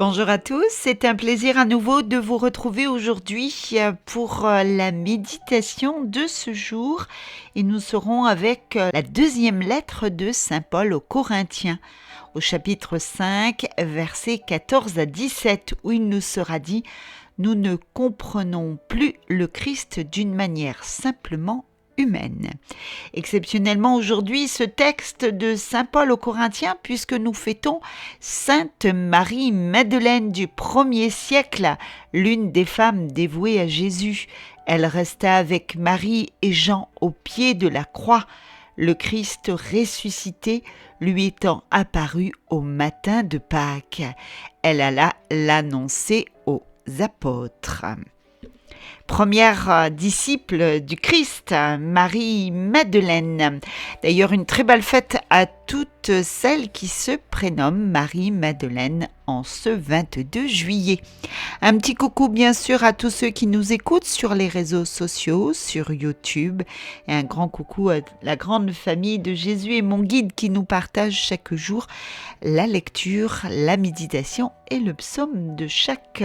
Bonjour à tous, c'est un plaisir à nouveau de vous retrouver aujourd'hui pour la méditation de ce jour et nous serons avec la deuxième lettre de Saint Paul aux Corinthiens au chapitre 5 versets 14 à 17 où il nous sera dit « Nous ne comprenons plus le Christ d'une manière simplement humaine ». Exceptionnellement aujourd'hui, ce texte de Saint Paul aux Corinthiens, puisque nous fêtons Sainte Marie-Madeleine du 1er siècle, l'une des femmes dévouées à Jésus. Elle resta avec Marie et Jean au pied de la croix, le Christ ressuscité lui étant apparu au matin de Pâques. Elle alla l'annoncer aux apôtres. Première disciple du Christ, Marie-Madeleine. D'ailleurs, une très belle fête à toutes celles qui se prénomment Marie-Madeleine en ce 22 juillet. Un petit coucou bien sûr à tous ceux qui nous écoutent sur les réseaux sociaux, sur YouTube. Et un grand coucou à la grande famille de Jésus et mon guide qui nous partage chaque jour la lecture, la méditation et le psaume de chaque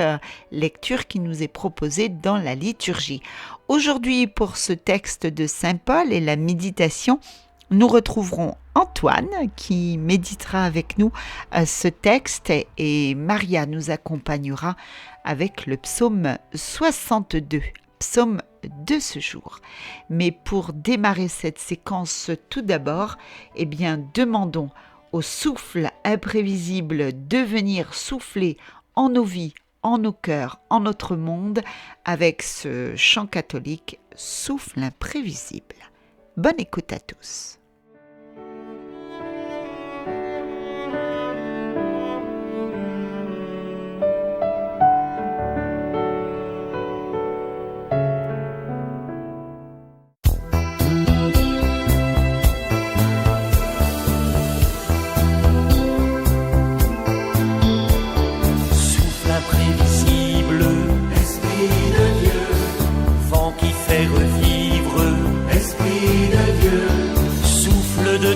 lecture qui nous est proposée dans la liturgie. Aujourd'hui, pour ce texte de Saint Paul et la méditation, nous retrouverons Antoine qui méditera avec nous ce texte et Maria nous accompagnera avec le psaume 62, psaume de ce jour. Mais pour démarrer cette séquence tout d'abord, demandons au souffle imprévisible de venir souffler en nos vies, en nos cœurs, en notre monde, avec ce chant catholique « Souffle imprévisible ». Bonne écoute à tous.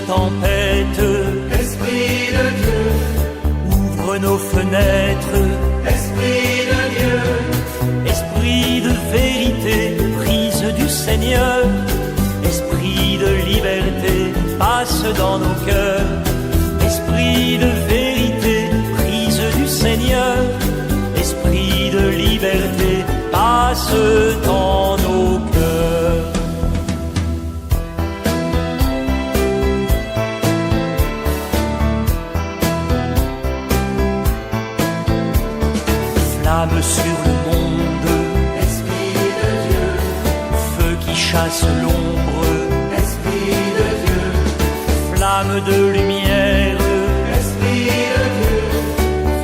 Tempête, Esprit de Dieu, ouvre nos fenêtres, Esprit de Dieu, Esprit de vérité, prise du Seigneur, Esprit de liberté, passe dans nos cœurs, Esprit de vérité, prise du Seigneur, Esprit de liberté, passe dans nos cœurs. Flamme sur le monde, Esprit de Dieu, feu qui chasse l'ombre, Esprit de Dieu, flamme de lumière, Esprit de Dieu,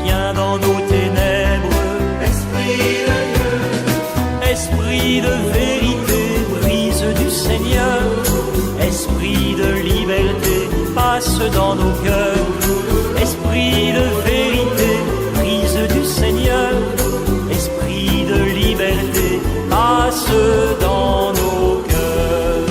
viens dans nos ténèbres, Esprit de Dieu, Esprit de vérité, brise du Seigneur, Esprit de liberté, passe dans nos cœurs, Esprit de vérité, brise du Seigneur, Esprit de liberté, passe dans nos cœurs.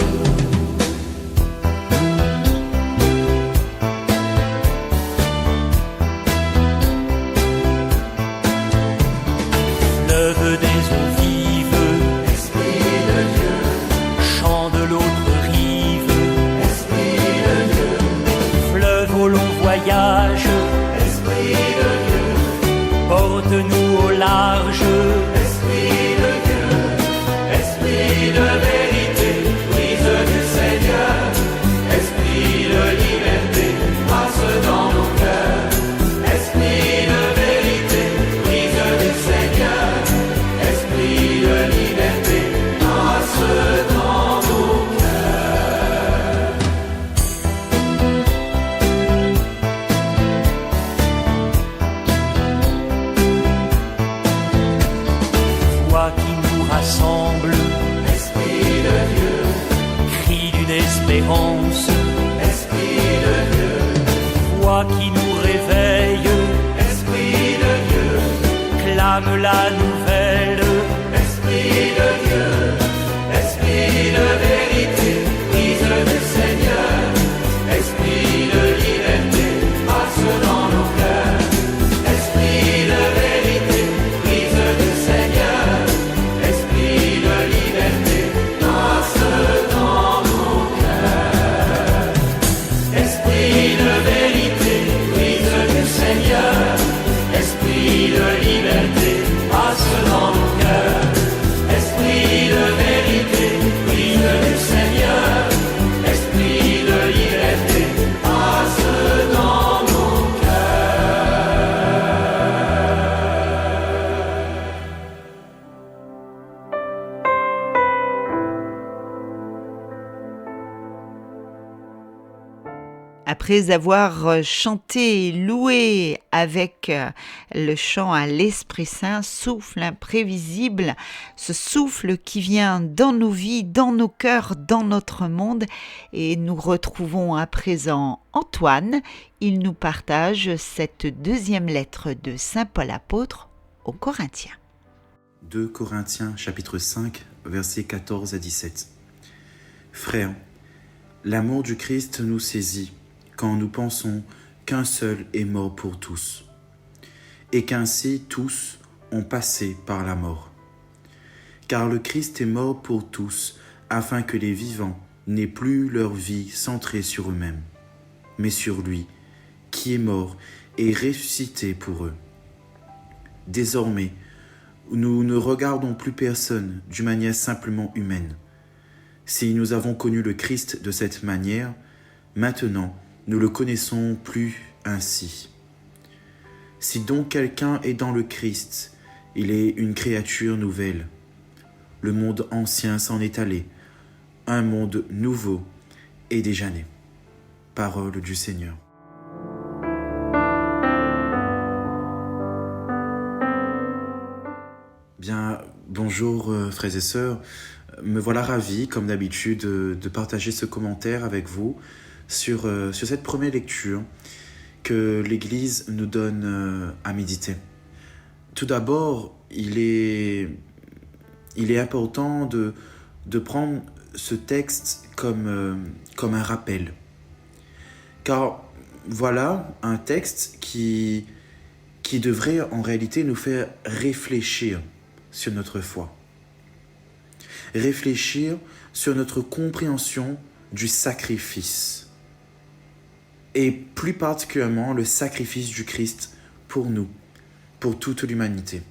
Fleuve des eaux vives, Esprit de Dieu, chant de l'autre rive, Esprit de Dieu, fleuve au long voyage, Esprit de Dieu, porte-nous au large, Esprit de Dieu, Esprit de vérité, brise du Seigneur, Esprit de liberté, passe dans nos cœurs, Esprit de vérité, brise du Seigneur, Esprit de liberté, passe dans nos cœurs. Voix qui nous rassemble, Esprit de Dieu, cri d'une espérance, Esprit de Dieu, voix qui nous réveille, Esprit de Dieu, clame la nouvelle, Esprit de Dieu, Esprit de vérité, brise du Seigneur, Esprit de liberté, passe dans nos cœurs, Esprit de vérité, Après avoir chanté et loué avec le chant à l'Esprit Saint, souffle imprévisible, ce souffle qui vient dans nos vies, dans nos cœurs, dans notre monde. Et nous retrouvons à présent Antoine. Il nous partage cette deuxième lettre de Saint Paul apôtre aux Corinthiens. 2 Corinthiens chapitre 5, versets 14 à 17. Frères, l'amour du Christ nous saisit quand nous pensons qu'un seul est mort pour tous, et qu'ainsi tous ont passé par la mort. Car le Christ est mort pour tous, afin que les vivants n'aient plus leur vie centrée sur eux-mêmes, mais sur lui, qui est mort et ressuscité pour eux. Désormais, nous ne regardons plus personne d'une manière simplement humaine. Si nous avons connu le Christ de cette manière, maintenant, nous le connaissons plus ainsi. Si donc quelqu'un est dans le Christ, il est une créature nouvelle. Le monde ancien s'en est allé, un monde nouveau est déjà né. Parole du Seigneur. Bien, bonjour frères et sœurs. Me voilà ravi, comme d'habitude, de partager ce commentaire avec vous sur cette première lecture que l'Église nous donne à méditer. Tout d'abord, il est important de prendre ce texte comme un rappel. Car voilà un texte qui devrait en réalité nous faire réfléchir sur notre foi. Réfléchir sur notre compréhension du sacrifice. Et plus particulièrement le sacrifice du Christ pour nous, pour toute l'humanité.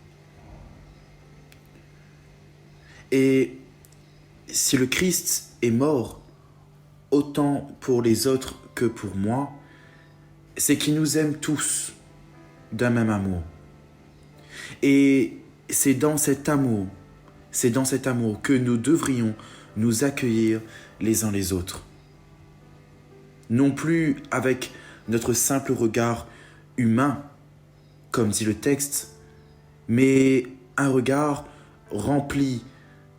Et si le Christ est mort, autant pour les autres que pour moi, c'est qu'il nous aime tous d'un même amour. Et c'est dans cet amour que nous devrions nous accueillir les uns les autres. Non plus avec notre simple regard humain, comme dit le texte, mais un regard rempli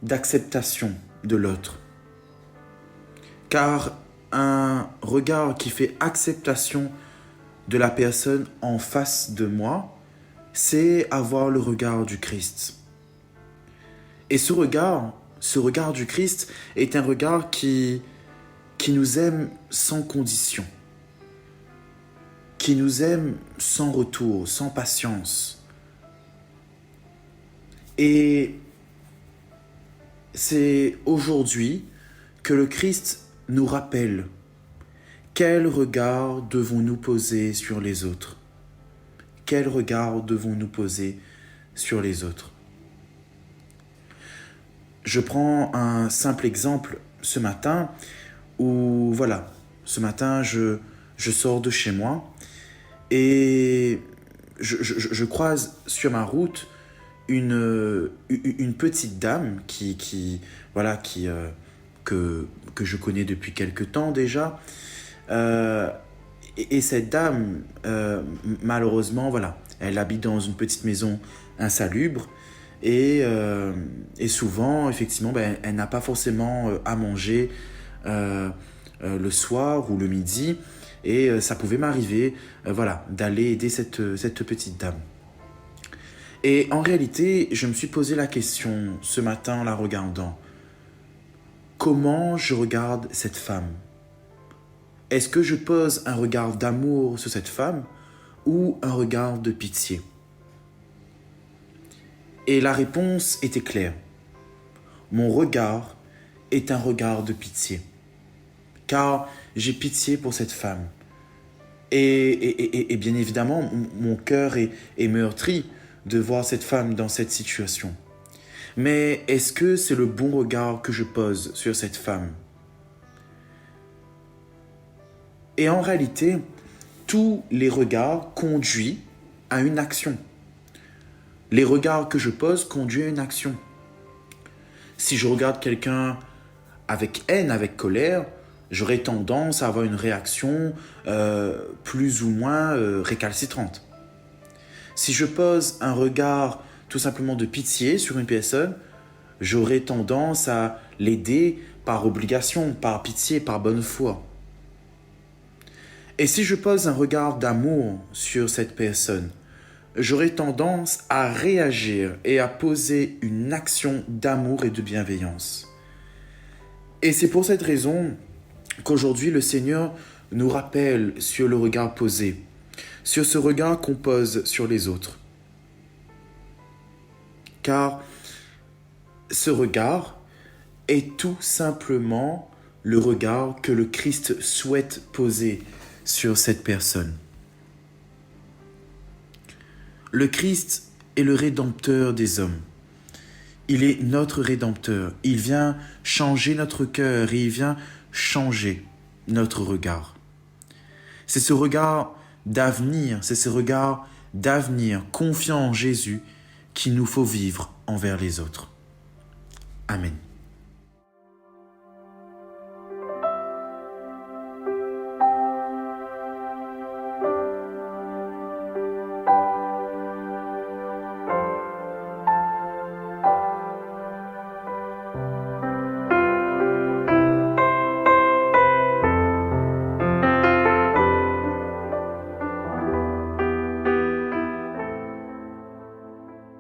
d'acceptation de l'autre. Car un regard qui fait acceptation de la personne en face de moi, c'est avoir le regard du Christ. Et ce regard du Christ est un regard qui nous aime sans condition, qui nous aime sans retour, sans patience. Et c'est aujourd'hui que le Christ nous rappelle quel regard devons-nous poser sur les autres. Quel regard devons-nous poser sur les autres. Je prends un simple exemple ce matin où, voilà, ce matin, je sors de chez moi et je croise sur ma route une petite dame que je connais depuis quelque temps déjà. Et cette dame, malheureusement, voilà, elle habite dans une petite maison insalubre et souvent, effectivement, elle n'a pas forcément à manger le soir ou le midi et ça pouvait m'arriver d'aller aider cette petite dame. Et en réalité, je me suis posé la question ce matin en la regardant. Comment je regarde cette femme ? Est-ce que je pose un regard d'amour sur cette femme ou un regard de pitié ? Et la réponse était claire. Mon regard est un regard de pitié. Car j'ai pitié pour cette femme. Et bien évidemment, mon cœur est meurtri de voir cette femme dans cette situation. Mais est-ce que c'est le bon regard que je pose sur cette femme ? Et en réalité, tous les regards conduisent à une action. Les regards que je pose conduisent à une action. Si je regarde quelqu'un avec haine, avec colère, j'aurais tendance à avoir une réaction plus ou moins récalcitrante. Si je pose un regard tout simplement de pitié sur une personne, j'aurais tendance à l'aider par obligation, par pitié, par bonne foi. Et si je pose un regard d'amour sur cette personne, j'aurais tendance à réagir et à poser une action d'amour et de bienveillance. Et c'est pour cette raison qu'aujourd'hui le Seigneur nous rappelle sur le regard posé, sur ce regard qu'on pose sur les autres. Car ce regard est tout simplement le regard que le Christ souhaite poser sur cette personne. Le Christ est le Rédempteur des hommes. Il est notre Rédempteur. Il vient changer notre cœur et il vient changer notre regard. C'est ce regard d'avenir, confiant en Jésus, qu'il nous faut vivre envers les autres. Amen.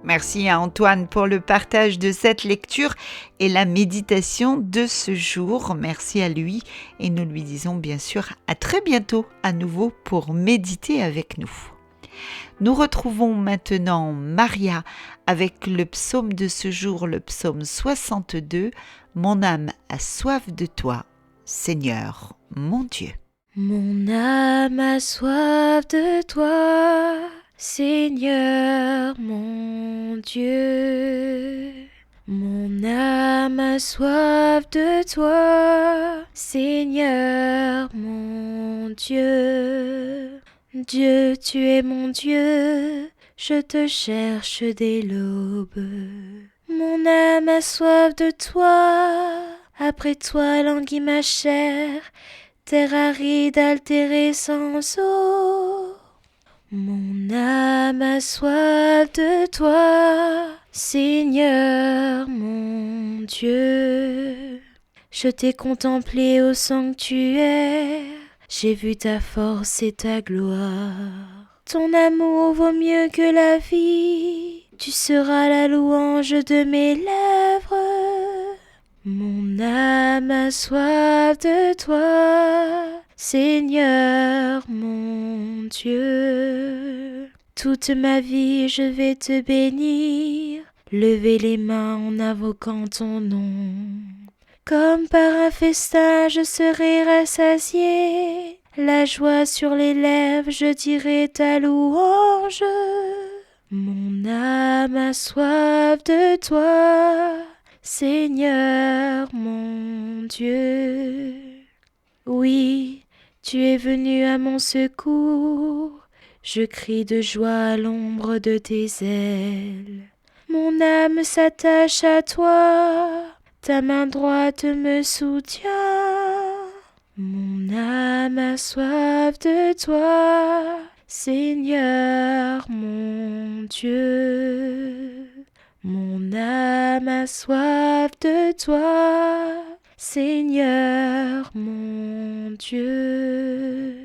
Merci à Antoine pour le partage de cette lecture et la méditation de ce jour. Merci à lui et nous lui disons bien sûr à très bientôt à nouveau pour méditer avec nous. Nous retrouvons maintenant Maria avec le psaume de ce jour, le psaume 62. Mon âme a soif de toi, Seigneur, mon Dieu. Mon âme a soif de toi, Seigneur mon Dieu. Mon âme a soif de toi, Seigneur mon Dieu. Dieu, tu es mon Dieu, je te cherche dès l'aube. Mon âme a soif de toi, après toi languit ma chair, terre aride altérée sans eau. Mon âme a soif de toi, Seigneur mon Dieu. Je t'ai contemplé au sanctuaire, j'ai vu ta force et ta gloire. Ton amour vaut mieux que la vie, tu seras la louange de mes lèvres. Mon âme a soif de toi, Seigneur mon Dieu. Toute ma vie je vais te bénir, lever les mains en invoquant ton nom. Comme par un festin je serai rassasié, la joie sur les lèvres je dirai ta louange. Mon âme a soif de toi, Seigneur mon Dieu. Oui, tu es venu à mon secours, je crie de joie à l'ombre de tes ailes. Mon âme s'attache à toi, ta main droite me soutient. Mon âme a soif de toi, Seigneur mon Dieu. Mon âme a soif de toi, Seigneur mon Dieu.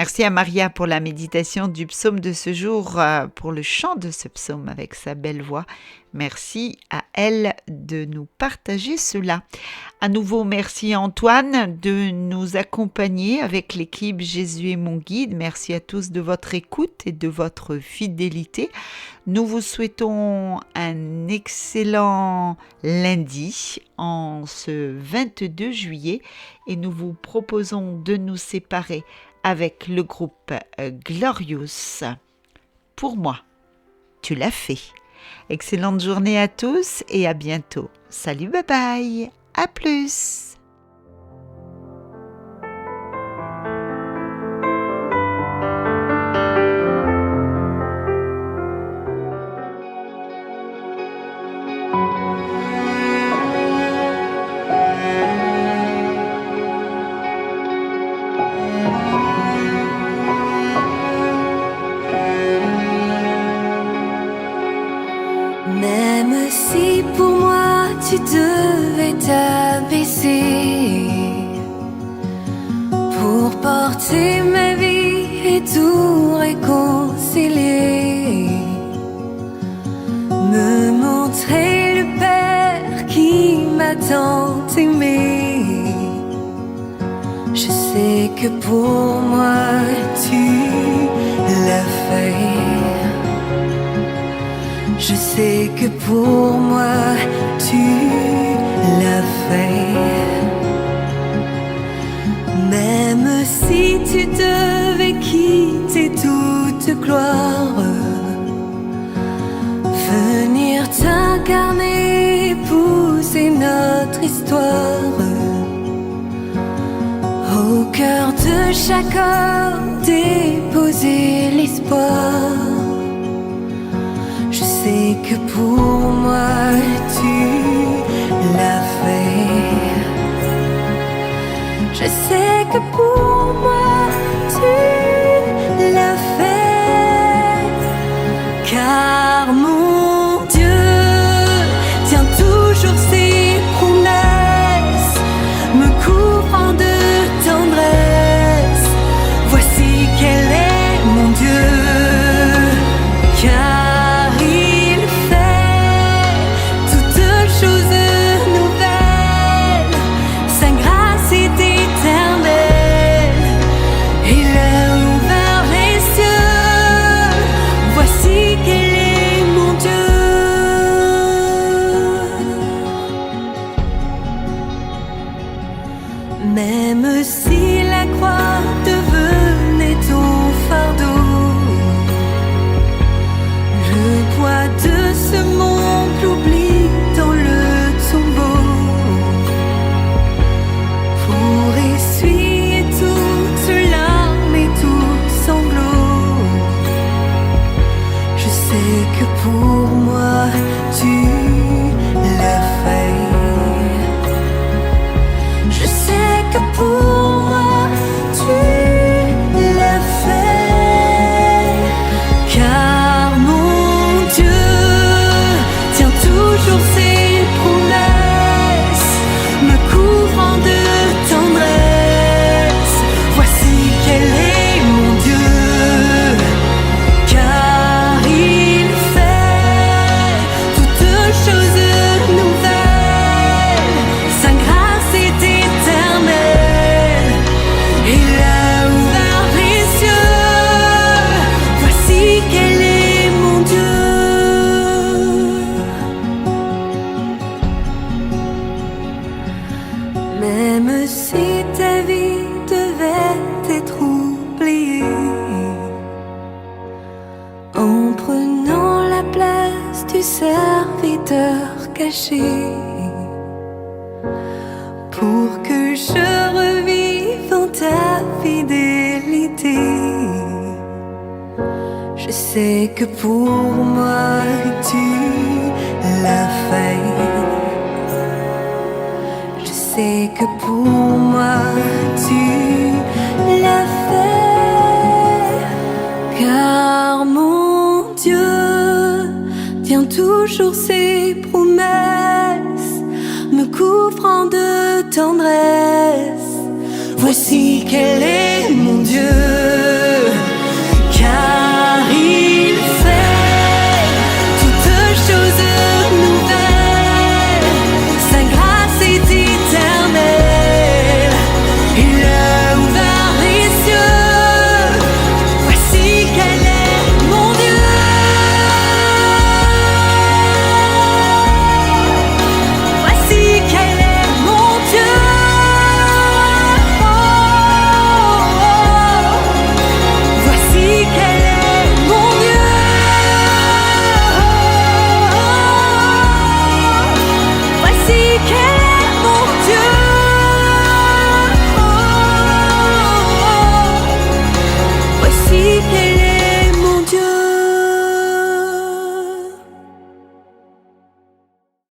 Merci à Maria pour la méditation du psaume de ce jour, pour le chant de ce psaume avec sa belle voix. Merci à elle de nous partager cela. À nouveau, merci à Antoine de nous accompagner avec l'équipe Jésus est mon guide. Merci à tous de votre écoute et de votre fidélité. Nous vous souhaitons un excellent lundi en ce 22 juillet et nous vous proposons de nous séparer avec le groupe Glorious. Pour moi, tu l'as fait. Excellente journée à tous et à bientôt. Salut, bye bye, à plus. Même si pour moi tu devais t'abaisser pour porter ma vie et tout réconcilier, me montrer le Père qui m'a tant aimé, je sais que pour moi tu l'as fait. Je sais que pour moi tu l'as fait. Même si tu devais quitter toute gloire, venir t'incarner, épouser notre histoire, au cœur de chaque homme déposer l'espoir. Je sais que pour moi tu l'as fait. Je sais que pour moi tu l'as fait. Car mon Dieu tient toujours ses promesses, me couvrant de tendresse. Voici quel est mon Dieu. Car même si la croix devenait ton fardeau, le poids de ce monde l'oublie dans le tombeau, pour essuyer toutes larmes et tout sanglot. Je sais que pour moi tu l'as fait. Je sais que pour moi tu l'as fait. Car mon Dieu tient toujours ses promesses, me couvrant de tendresse. Voici quel est mon Dieu. Car il fait toutes choses nouvelles, sa grâce est éternelle. Il a ouvert les cieux, voici quel est mon Dieu. Même si ta vie devait être oubliée, en prenant la place du serviteur caché, pour que je revive en ta fidélité. Je sais que pour moi tu l'as fait. Je sais que pour moi tu l'as fait. Car mon Dieu tient toujours ses promesses, me couvrant de tendresse. Voici quel est mon Dieu.